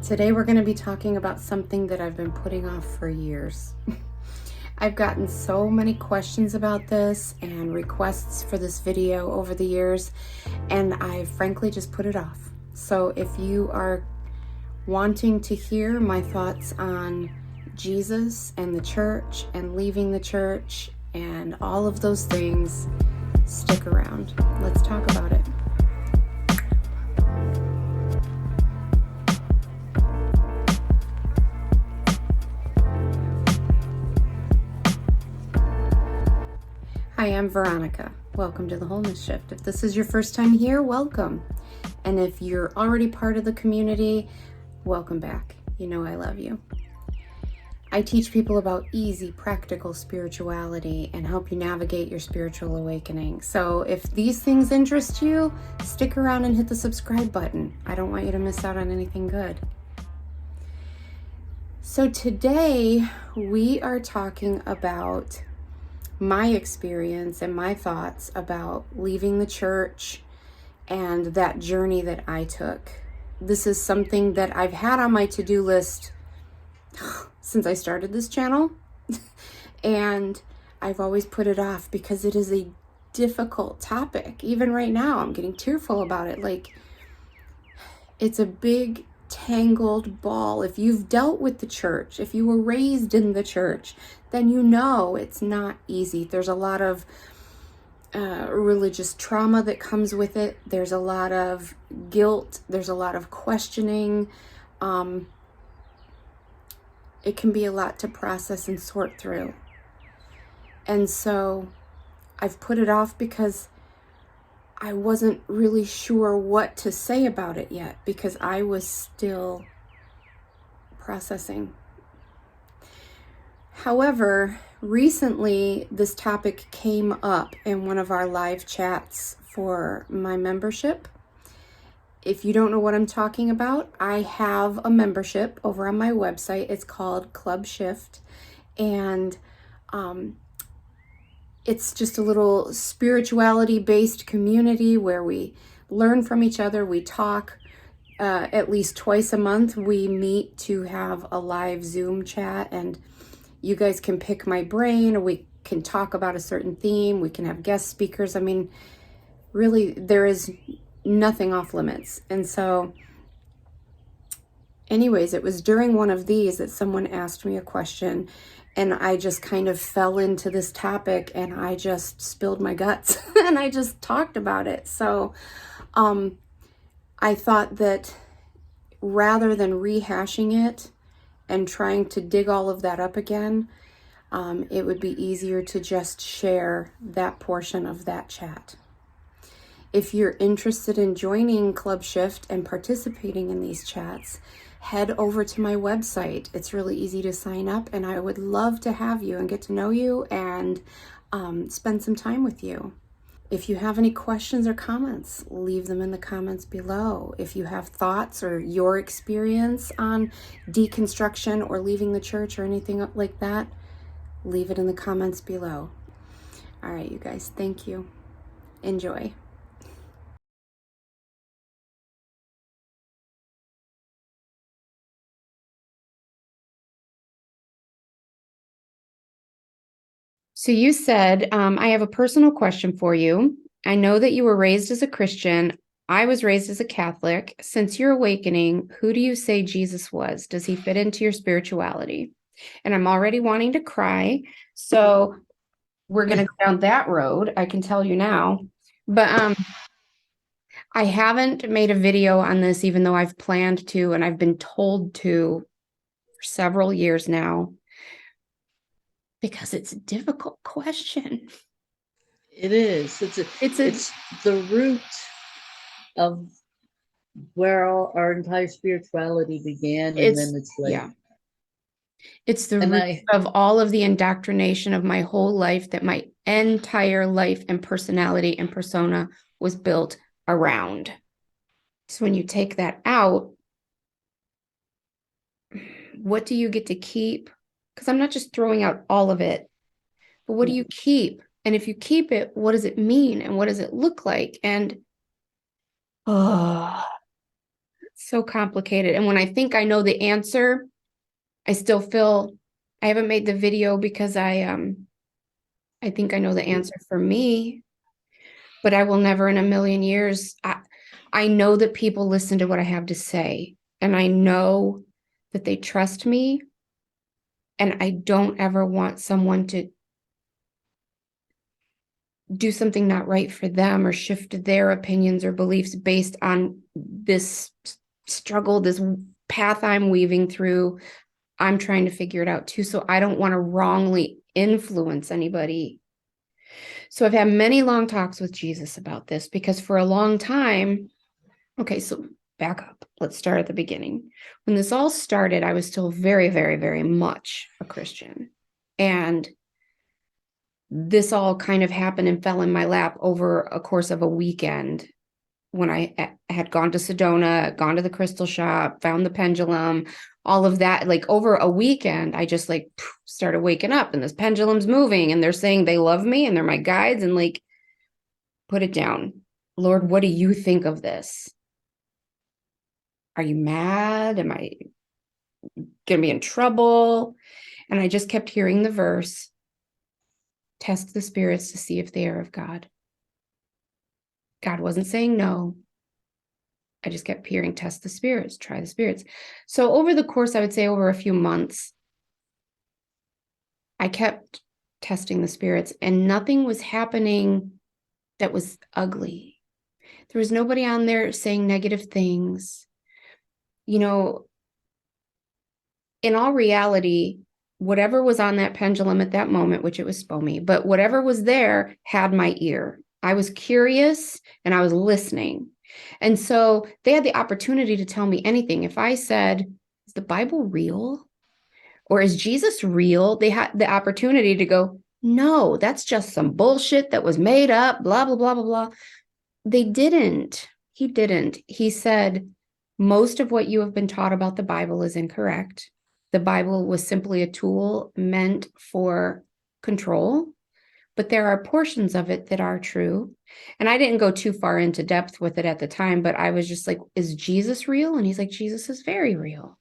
Today we're going to be talking about something that I've been putting off for years. I've gotten so many questions about this and requests for this video over the years, and I frankly just put it off. So if you are wanting to hear my thoughts on Jesus and the church and leaving the church and all of those things, stick around. Let's talk about it. Hi, I'm Veronica. Welcome to the Wholeness Shift. If this is your first time here, welcome. And if you're already part of the community, welcome back. You know I love you. I teach people about easy, practical spirituality and help you navigate your spiritual awakening. So if these things interest you, stick around and hit the subscribe button. I don't want you to miss out on anything good. So today we are talking about my experience and my thoughts about leaving the church and that journey that I took. This is something that I've had on my to-do list since I started this channel, and I've always put it off because it is a difficult topic. Even right now, I'm getting tearful about it. Like, it's a big tangled ball. If you've dealt with the church, if you were raised in the church, then you know it's not easy. There's a lot of religious trauma that comes with it. There's a lot of guilt. There's a lot of questioning. It can be a lot to process and sort through. And so I've put it off because I wasn't really sure what to say about it yet, because I was still processing. However, recently this topic came up in one of our live chats for my membership. If you don't know what I'm talking about, I have a membership over on my website. It's called Club Shift, and it's just a little spirituality-based community where we learn from each other. We talk at least twice a month. We meet to have a live Zoom chat, and you guys can pick my brain, or we can talk about a certain theme. We can have guest speakers. I mean, really, there is nothing off limits. And so anyways, it was during one of these that someone asked me a question, and I just kind of fell into this topic, and I just spilled my guts and I just talked about it. So I thought that rather than rehashing it and trying to dig all of that up again, it would be easier to just share that portion of that chat. If you're interested in joining Club Shift and participating in these chats, head over to my website. It's really easy to sign up, and I would love to have you and get to know you and spend some time with you. If you have any questions or comments, leave them in the comments below. If you have thoughts or your experience on deconstruction or leaving the church or anything like that, leave it in the comments below. All right, you guys, thank you. Enjoy. So you said, I have a personal question for you. I know that you were raised as a Christian. I was raised as a Catholic. Since your awakening, who do you say Jesus was? Does he fit into your spirituality? And I'm already wanting to cry. So we're going to go down that road. I can tell you now. But I haven't made a video on this, even though I've planned to, and I've been told to for several years now, because it's a difficult question. It is. It's the root of where our entire spirituality began, and then it's like, yeah. It's the root of all of the indoctrination of my whole life, that my entire life and personality and persona was built around. So when you take that out, what do you get to keep? Because I'm not just throwing out all of it, but what do you keep? And if you keep it, what does it mean? And what does it look like? And so so complicated. And when I think I know the answer, I still feel I haven't made the video because I think I know the answer for me, but I will never in a million years. I know that people listen to what I have to say, and I know that they trust me, and I don't ever want someone to do something not right for them or shift their opinions or beliefs based on this struggle, this path I'm weaving through. I'm trying to figure it out too. So I don't want to wrongly influence anybody. So I've had many long talks with Jesus about this, because for a long time, okay, so back up. Let's start at the beginning. When this all started, I was still very, very, very much a Christian. And this all kind of happened and fell in my lap over a course of a weekend, when I had gone to Sedona, gone to the crystal shop, found the pendulum, all of that. Like over a weekend, I just like started waking up and this pendulum's moving and they're saying they love me and they're my guides, and like, put it down. Lord, what do you think of this? Are you mad? Am I going to be in trouble? And I just kept hearing the verse, test the spirits to see if they are of God. God wasn't saying no. I just kept hearing, test the spirits, try the spirits. So over the course, I would say over a few months, I kept testing the spirits and nothing was happening that was ugly. There was nobody on there saying negative things. You know, in all reality, whatever was on that pendulum at that moment, which it was SPOMI, but whatever was there had my ear. I was curious and I was listening. And so they had the opportunity to tell me anything. If I said, is the Bible real? Or is Jesus real? They had the opportunity to go, no, that's just some bullshit that was made up, blah, blah, blah, blah, blah. They didn't. He didn't. He said, most of what you have been taught about the Bible is incorrect. The Bible was simply a tool meant for control, but there are portions of it that are true. And I didn't go too far into depth with it at the time, but I was just like, is Jesus real? And he's like, Jesus is very real.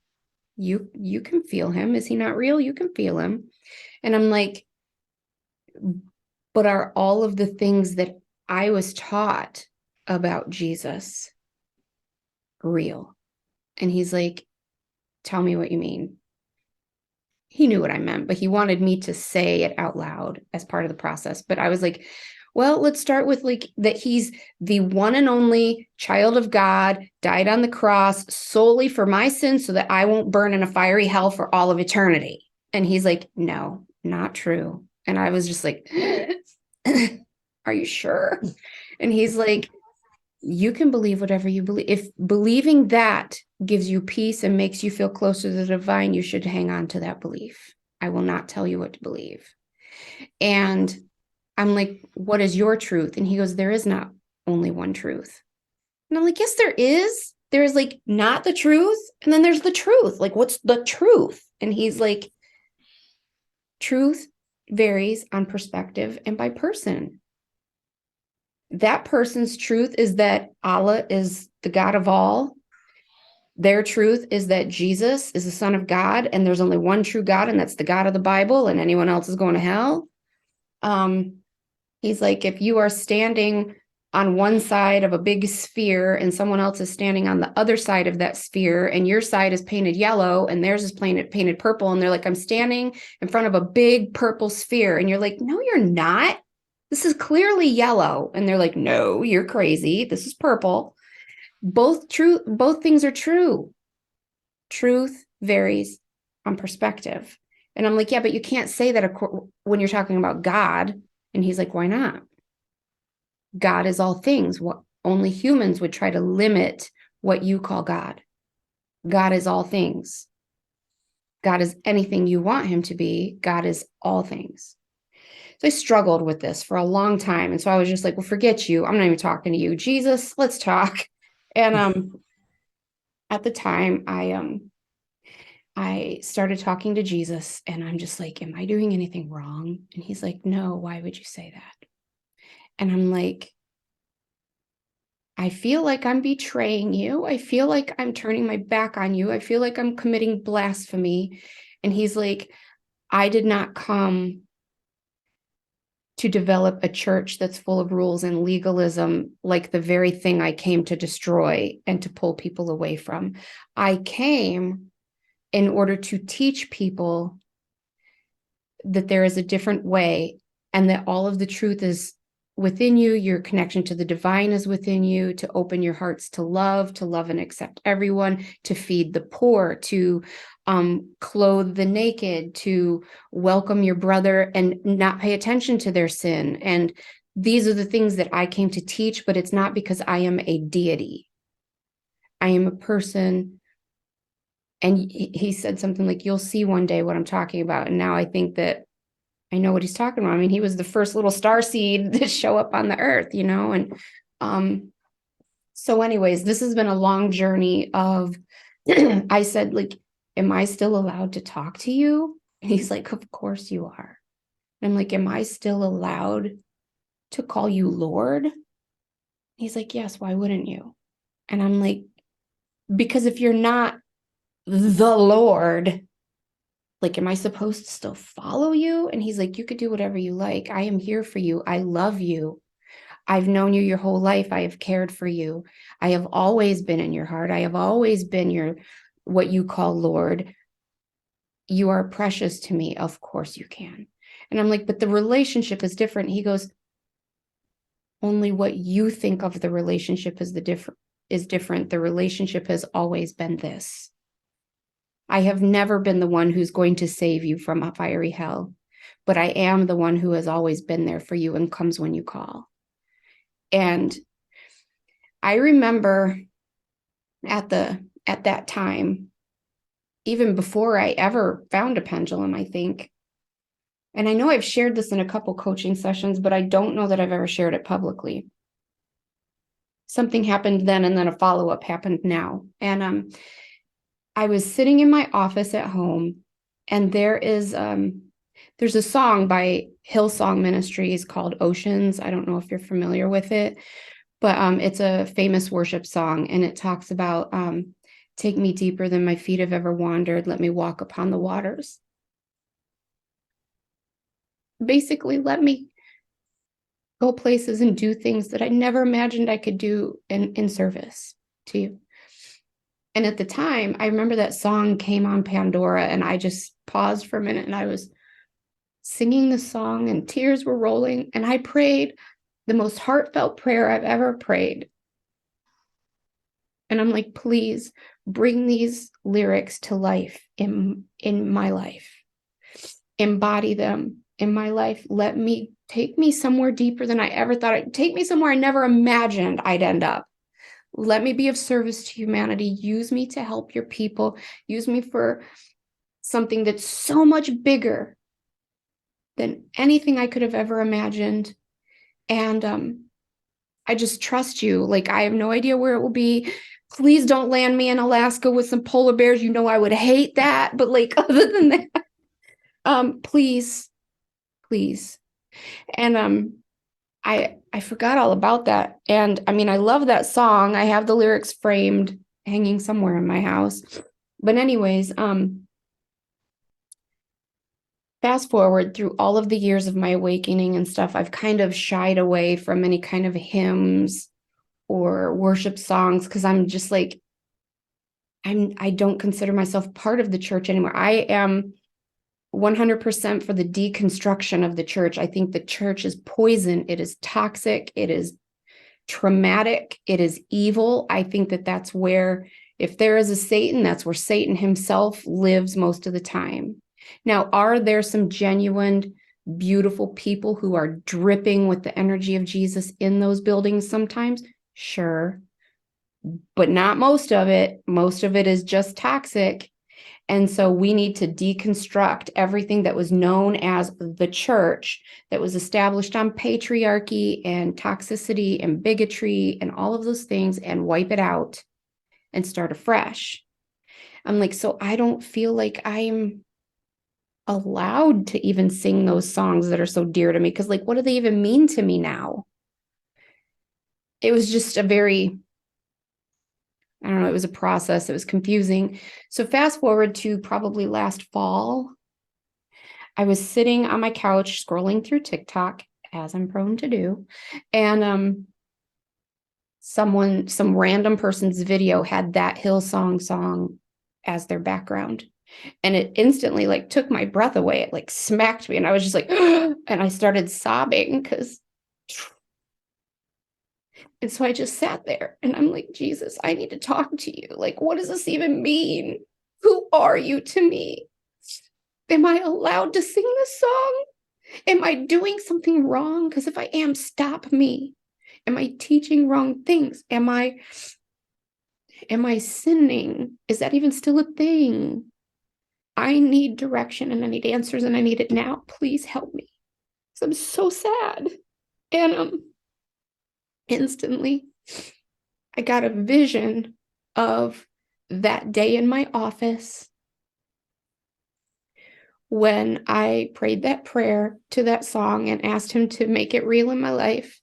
You can feel him. Is he not real? You can feel him. And I'm like, but are all of the things that I was taught about Jesus real? And he's like, tell me what you mean. He knew what I meant, but he wanted me to say it out loud as part of the process. But I was like, well, let's start with like that he's the one and only child of God, died on the cross solely for my sins so that I won't burn in a fiery hell for all of eternity. And he's like, no, not true. And I was just like, are you sure? And he's like, you can believe whatever you believe. If believing that gives you peace and makes you feel closer to the divine, you should hang on to that belief. I will not tell you what to believe. And I'm like, what is your truth? And he goes, there is not only one truth. And I'm like, yes, there is. There is like not the truth. And then there's the truth. Like, what's the truth? And he's like, truth varies on perspective and by person. That person's truth is that Allah is the God of all. Their truth is that Jesus is the Son of God, and there's only one true God, and that's the God of the Bible, and anyone else is going to hell. He's like, if you are standing on one side of a big sphere and someone else is standing on the other side of that sphere, and your side is painted yellow and theirs is painted purple, and they're like, I'm standing in front of a big purple sphere, and you're like, no, you're not. This is clearly yellow. And they're like, no, you're crazy. This is purple. Both things are true. Truth varies on perspective. And I'm like, yeah, but you can't say that when you're talking about God. And he's like, why not? God is all things. What only humans would try to limit what you call God. God is all things. God is anything you want him to be. God is all things. So I struggled with this for a long time. And so I was just like, well, forget you. I'm not even talking to you. Jesus, let's talk. And at the time, I started talking to Jesus, and I'm just like, am I doing anything wrong? And he's like, no, why would you say that? And I'm like, I feel like I'm betraying you. I feel like I'm turning my back on you. I feel like I'm committing blasphemy. And he's like, I did not come to develop a church that's full of rules and legalism, like the very thing I came to destroy and to pull people away from. I came in order to teach people that there is a different way and that all of the truth is within you. Your connection to the divine is within you, to open your hearts to love and accept everyone, to feed the poor, to clothe the naked, to welcome your brother and not pay attention to their sin. And these are the things that I came to teach, but it's not because I am a deity. I am a person. And he said something like, you'll see one day what I'm talking about. And now I think that I know what he's talking about. I mean, he was the first little star seed to show up on the earth, you know? And so anyways, this has been a long journey of, I said, like, am I still allowed to talk to you? And he's like, of course you are. And I'm like, am I still allowed to call you Lord? He's like, yes, why wouldn't you? And I'm like, because if you're not the Lord, like, am I supposed to still follow you? And he's like, you could do whatever you like. I am here for you. I love you. I've known you your whole life. I have cared for you. I have always been in your heart. I have always been your, what you call Lord. You are precious to me. Of course you can. And I'm like, but the relationship is different. He goes, only what you think of the relationship is different. The relationship has always been this. I have never been the one who's going to save you from a fiery hell, but I am the one who has always been there for you and comes when you call. And I remember at that time, even before I ever found a pendulum, I think, and I know I've shared this in a couple coaching sessions, but I don't know that I've ever shared it publicly. Something happened then, and then a follow-up happened now. And I was sitting in my office at home, and there's a song by Hillsong Ministries called Oceans. I don't know if you're familiar with it, but it's a famous worship song, and it talks about take me deeper than my feet have ever wandered. Let me walk upon the waters. Basically, let me go places and do things that I never imagined I could do in service to you. And at the time, I remember that song came on Pandora, and I just paused for a minute, and I was singing the song, and tears were rolling, and I prayed the most heartfelt prayer I've ever prayed. And I'm like, please bring these lyrics to life in my life. Embody them in my life. Take me somewhere deeper than I ever thought. Take me somewhere I never imagined I'd end up. Let me be of service to humanity. Use me to help your people. Use me for something that's so much bigger than anything I could have ever imagined. And I just trust you. Like, I have no idea where it will be. Please don't land me in Alaska with some polar bears. You know, I would hate that. But like, other than that, please. And I forgot all about that. And I mean, I love that song. I have the lyrics framed, hanging somewhere in my house. But anyways, fast forward through all of the years of my awakening and stuff, I've kind of shied away from any kind of hymns or worship songs, because I'm just like, I don't consider myself part of the church anymore. I am 100% for the deconstruction of the church. I think the church is poison. It is toxic. It is traumatic. It is evil. I think that that's where, if there is a Satan, that's where Satan himself lives most of the time. Now, are there some genuine, beautiful people who are dripping with the energy of Jesus in those buildings sometimes? Sure. But not most of it. Most of it is just toxic. And so we need to deconstruct everything that was known as the church, that was established on patriarchy and toxicity and bigotry and all of those things, and wipe it out and start afresh. I'm like, so I don't feel like I'm allowed to even sing those songs that are so dear to me, because like, what do they even mean to me now? it was just a very, I don't know, it was a process. It was confusing. So fast forward to probably last fall, I was sitting on my couch scrolling through TikTok, as I'm prone to do, and some random person's video had that Hillsong song as their background. And it instantly like took my breath away. It like smacked me, and I was just like, and I started sobbing because. And so I just sat there and I'm like, Jesus, I need to talk to you. Like, what does this even mean? Who are you to me? Am I allowed to sing this song? Am I doing something wrong? Because if I am, stop me. Am I teaching wrong things? Am I sinning? Is that even still a thing? I need direction and I need answers and I need it now. Please help me. So I'm so sad. And instantly I got a vision of that day in my office when I prayed that prayer to that song and asked him to make it real in my life.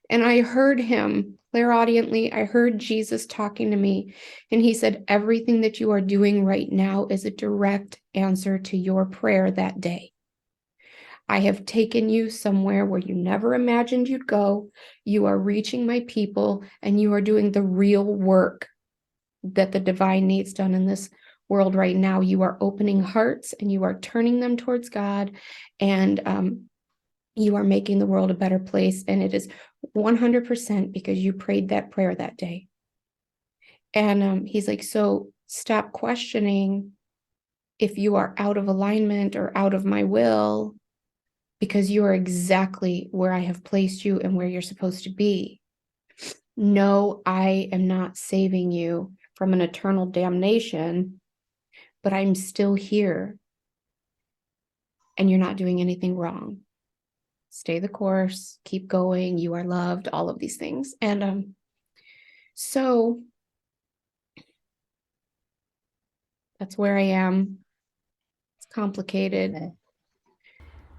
And I heard him clairaudiently. I heard Jesus talking to me. And he said, everything that you are doing right now is a direct answer to your prayer that day. I have taken you somewhere where you never imagined you'd go. You are reaching my people and you are doing the real work that the divine needs done in this world right now. You are opening hearts and you are turning them towards God, and you are making the world a better place. And it is 100% because you prayed that prayer that day. And he's like, so stop questioning if you are out of alignment or out of my will, because you are exactly where I have placed you and where you're supposed to be. No, I am not saving you from an eternal damnation, but I'm still here. And you're not doing anything wrong. Stay the course, keep going, you are loved, all of these things. And so that's where I am. It's complicated. Okay.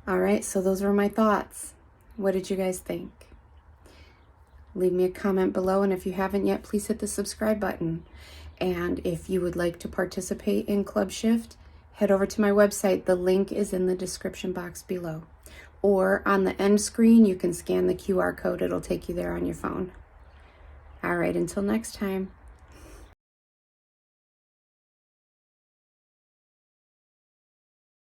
All right, so those were my thoughts. What did you guys think? Leave me a comment below, and if you haven't yet, please hit the subscribe button. And if you would like to participate in Club Shift, head over to my website. The link is in the description box below. Or on the end screen, you can scan the QR code. It'll take you there on your phone. All right, until next time.